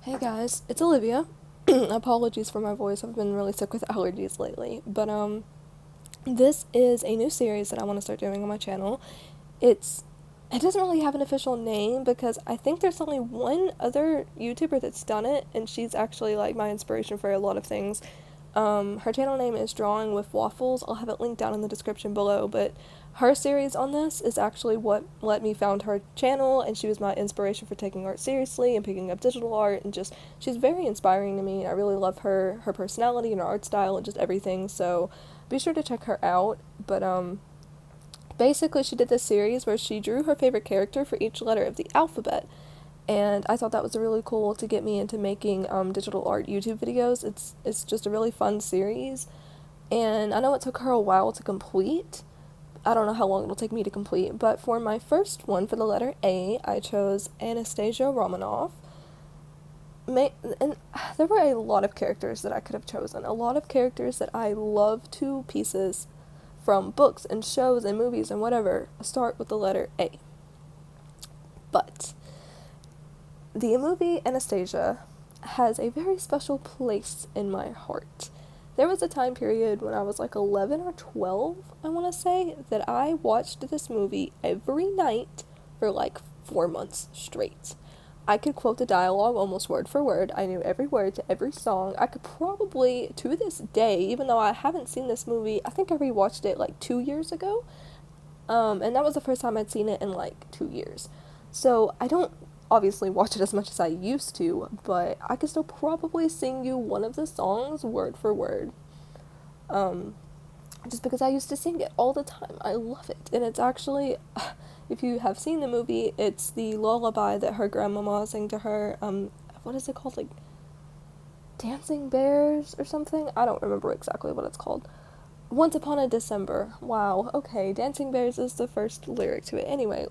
Hey guys, it's Olivia. Apologies for my voice. I've been really sick with allergies lately. But this is a new series that I want to start doing on my channel. It's it doesn't really have an official name because I think there's only one other YouTuber that's done it, and she's actually like my inspiration for a lot of things. Her channel name is Drawing with Waffles. I'll have it linked down in the description below, but her series on this is actually what let me found her channel, and she was my inspiration for taking art seriously and picking up digital art, and just she's very inspiring to me. I really love her personality and her art style and just everything. So be sure to check her out. But basically she did this series where she drew her favorite character for each letter of the alphabet, and I thought that was really cool to get me into making digital art YouTube videos. It's just a really fun series, and I know it took her a while to complete. I don't know how long it'll take me to complete, but for my first one, for the letter A, I chose Anastasia Romanov. And there were a lot of characters that I could have chosen, a lot of characters that I love to pieces from books and shows and movies and whatever start with the letter A. But the movie Anastasia has a very special place in my heart. There was a time period when I was like 11 or 12, I want to say, that I watched this movie every night for like 4 months straight. I could quote the dialogue almost word for word. I knew every word to every song. I could probably, to this day, even though I haven't seen this movie, I think I rewatched it like 2 years ago. And that was the first time I'd seen it in like 2 years. So I don't obviously watch it as much as I used to, but I could still probably sing you one of the songs word for word. Um, just because I used to sing it all the time. I love it. And it's actually, if you have seen the movie, it's the lullaby that her grandmama sang to her. What is it called? Like, Dancing Bears or something? I don't remember exactly what it's called. Once Upon a December. Wow, okay, Dancing Bears is the first lyric to it. Anyway,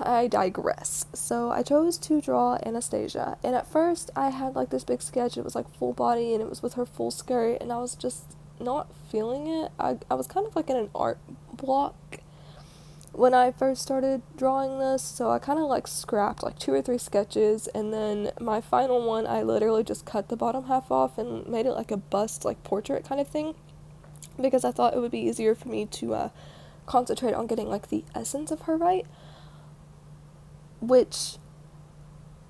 I digress. So I chose to draw Anastasia, and at first I had like this big sketch. It was like full body, and it was with her full skirt, and I was just not feeling it. I was kind of like in an art block when I first started drawing this, so I kind of like scrapped like 2 or 3 sketches, and then my final one I literally just cut the bottom half off and made it like a bust, like portrait kind of thing, because I thought it would be easier for me to concentrate on getting like the essence of her right, which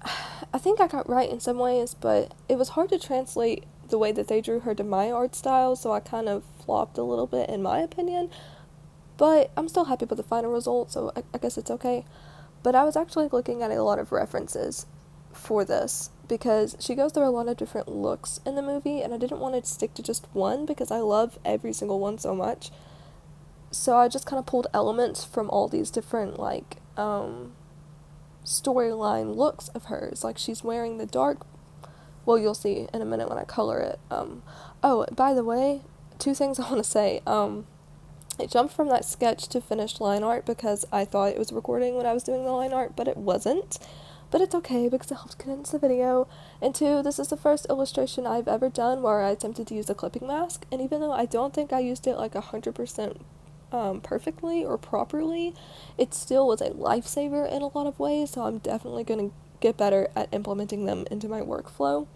I think I got right in some ways, but it was hard to translate the way that they drew her to my art style, so I kind of flopped a little bit in my opinion. But I'm still happy with the final result, so I guess it's okay. But I was actually looking at a lot of references for this because she goes through a lot of different looks in the movie, and I didn't want to stick to just one because I love every single one so much. So I just kind of pulled elements from all these different, like, storyline looks of hers. Like, she's wearing the dark. Well, you'll see in a minute when I color it. Oh, by the way, 2 things I want to say. I jumped from that sketch to finished line art because I thought it was recording when I was doing the line art, but it wasn't. But it's okay because it helps condense the video. And 2, this is the first illustration I've ever done where I attempted to use a clipping mask, and even though I don't think I used it like 100% perfectly or properly, it still was a lifesaver in a lot of ways, so I'm definitely going to get better at implementing them into my workflow.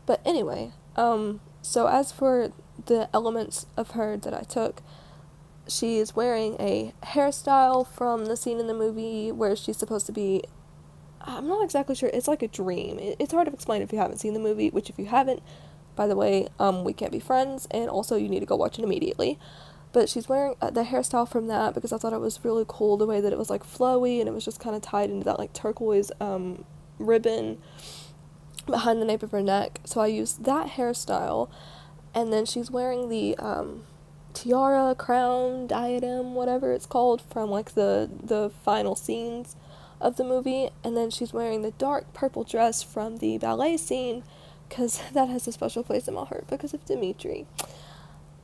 But anyway, so as for the elements of her that I took, she is wearing a hairstyle from the scene in the movie where she's supposed to be. I'm not exactly sure. It's like a dream. It's hard to explain if you haven't seen the movie, which if you haven't, by the way, we can't be friends, and also you need to go watch it immediately. But she's wearing the hairstyle from that because I thought it was really cool the way that it was like flowy and it was just kind of tied into that like turquoise ribbon behind the nape of her neck. So I used that hairstyle, and then she's wearing the tiara, crown, diadem, whatever it's called, from like the final scenes of the movie, and then she's wearing the dark purple dress from the ballet scene because that has a special place in my heart because of Dimitri.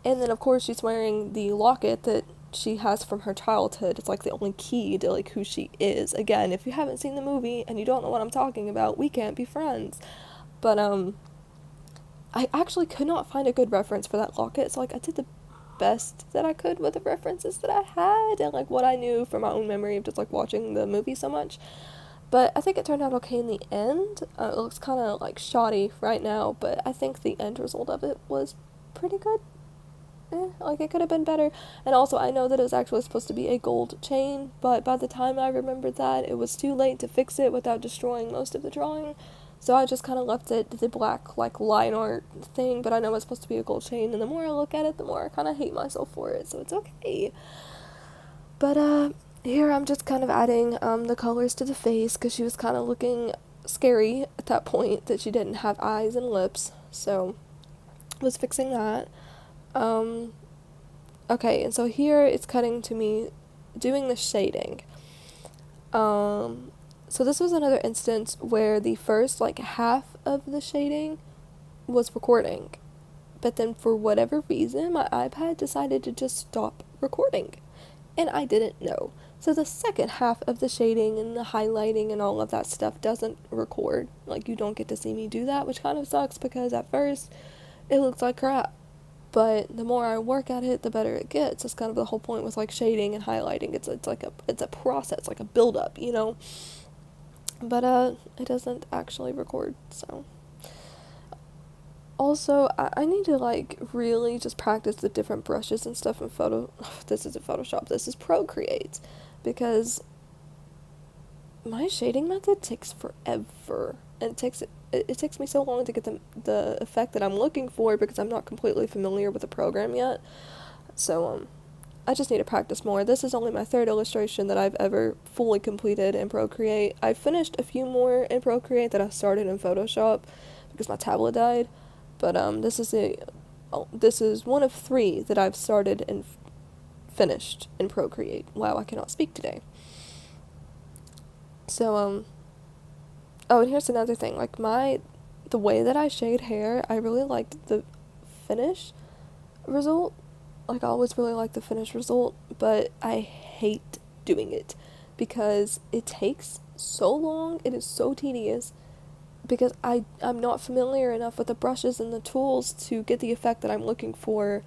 And then of course she's wearing the locket that she has from her childhood. It's like the only key to like who she is. Again, if you haven't seen the movie and you don't know what I'm talking about, we can't be friends. But I actually could not find a good reference for that locket, so like I did the best that I could with the references that I had and like what I knew from my own memory of just like watching the movie so much. But I think it turned out okay in the end. It looks kind of like shoddy right now, but I think the end result of it was pretty good. Like it could have been better. And also, I know that it was actually supposed to be a gold chain, but by the time I remembered that, it was too late to fix it without destroying most of the drawing. So I just kind of left it the black, like, line art thing, but I know it's supposed to be a gold chain, and the more I look at it, the more I kind of hate myself for it, so it's okay. But, here I'm just kind of adding, the colors to the face, because she was kind of looking scary at that point, that she didn't have eyes and lips, so was fixing that. Okay, and so here it's cutting to me doing the shading. So this was another instance where the first, like, half of the shading was recording. But then for whatever reason, my iPad decided to just stop recording. And I didn't know. So the second half of the shading and the highlighting and all of that stuff doesn't record. Like, you don't get to see me do that, which kind of sucks because at first it looks like crap. But the more I work at it, the better it gets. That's kind of the whole point with, like, shading and highlighting. It's a process, like a build up, you know. But it doesn't actually record. So also, I need to, like, really just practice the different brushes and stuff in this isn't Photoshop. This is Procreate, because my shading method takes forever, and it takes me so long to get the effect that I'm looking for because I'm not completely familiar with the program yet. So I just need to practice more. This is only my third illustration that I've ever fully completed in Procreate. I finished a few more in Procreate that I started in Photoshop because my tablet died, but this is one of 3 that I've started and finished in Procreate. Wow, I cannot speak today. So oh, and here's another thing. Like, the way that I shade hair, I really liked the finish result. Like, I always really like the finished result, but I hate doing it because it takes so long. It is so tedious because I'm not familiar enough with the brushes and the tools to get the effect that I'm looking for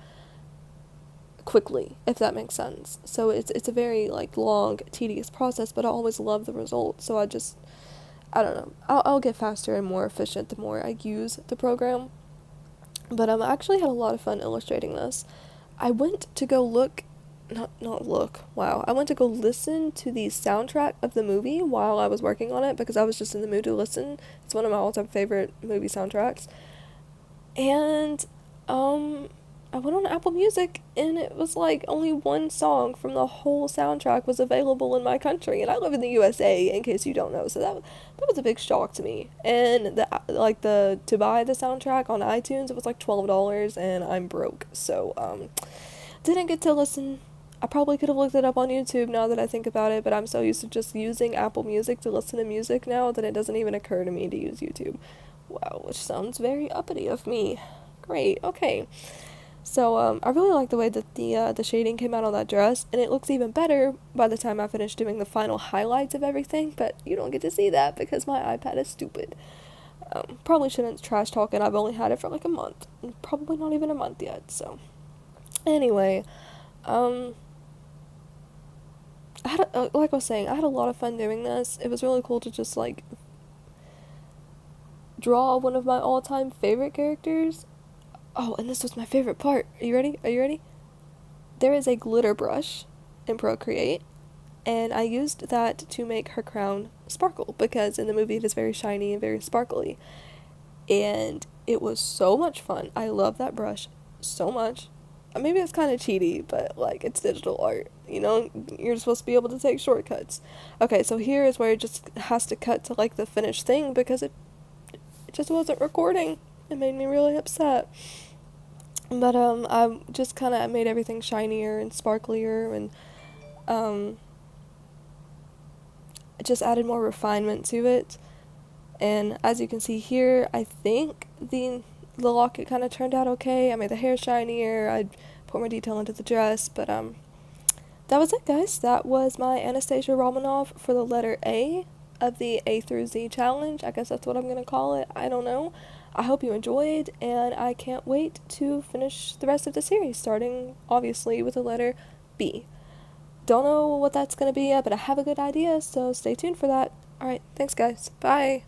quickly, if that makes sense. So it's a very, like, long, tedious process, but I always love the result. So I don't know. I'll get faster and more efficient the more I use the program. But I actually had a lot of fun illustrating this. I went to go look, not look, wow. I went to go listen to the soundtrack of the movie while I was working on it because I was just in the mood to listen. It's one of my all-time favorite movie soundtracks. And, I went on Apple Music, and it was like only one song from the whole soundtrack was available in my country, and I live in the USA, in case you don't know, so that was a big shock to me. And to buy the soundtrack on iTunes, it was like $12, and I'm broke, so didn't get to listen. I probably could have looked it up on YouTube now that I think about it, but I'm so used to just using Apple Music to listen to music now that it doesn't even occur to me to use YouTube. Wow, which sounds very uppity of me. Great, okay. So, I really like the way that the shading came out on that dress, and it looks even better by the time I finish doing the final highlights of everything, but you don't get to see that because my iPad is stupid. Probably shouldn't trash talk, and I've only had it for like a month, and probably not even a month yet, so. Anyway, like I was saying, I had a lot of fun doing this. It was really cool to just, like, draw one of my all-time favorite characters. Oh, and this was my favorite part. Are you ready? There is a glitter brush in Procreate, and I used that to make her crown sparkle, because in the movie it is very shiny and very sparkly. And it was so much fun. I love that brush so much. Maybe it's kind of cheaty, but, like, it's digital art, you know? You're supposed to be able to take shortcuts. Okay, so here is where it just has to cut to, like, the finished thing, because it just wasn't recording. It made me really upset. But, I just kind of made everything shinier and sparklier, and, just added more refinement to it. And as you can see here, I think the locket kind of turned out okay. I made the hair shinier, I put more detail into the dress, but, that was it, guys. That was my Anastasia Romanov for the letter A of the A through Z challenge. I guess that's what I'm gonna call it. I don't know. I hope you enjoyed, and I can't wait to finish the rest of the series, starting, obviously, with the letter B. Don't know what that's gonna be yet, but I have a good idea, so stay tuned for that. Alright, thanks guys. Bye!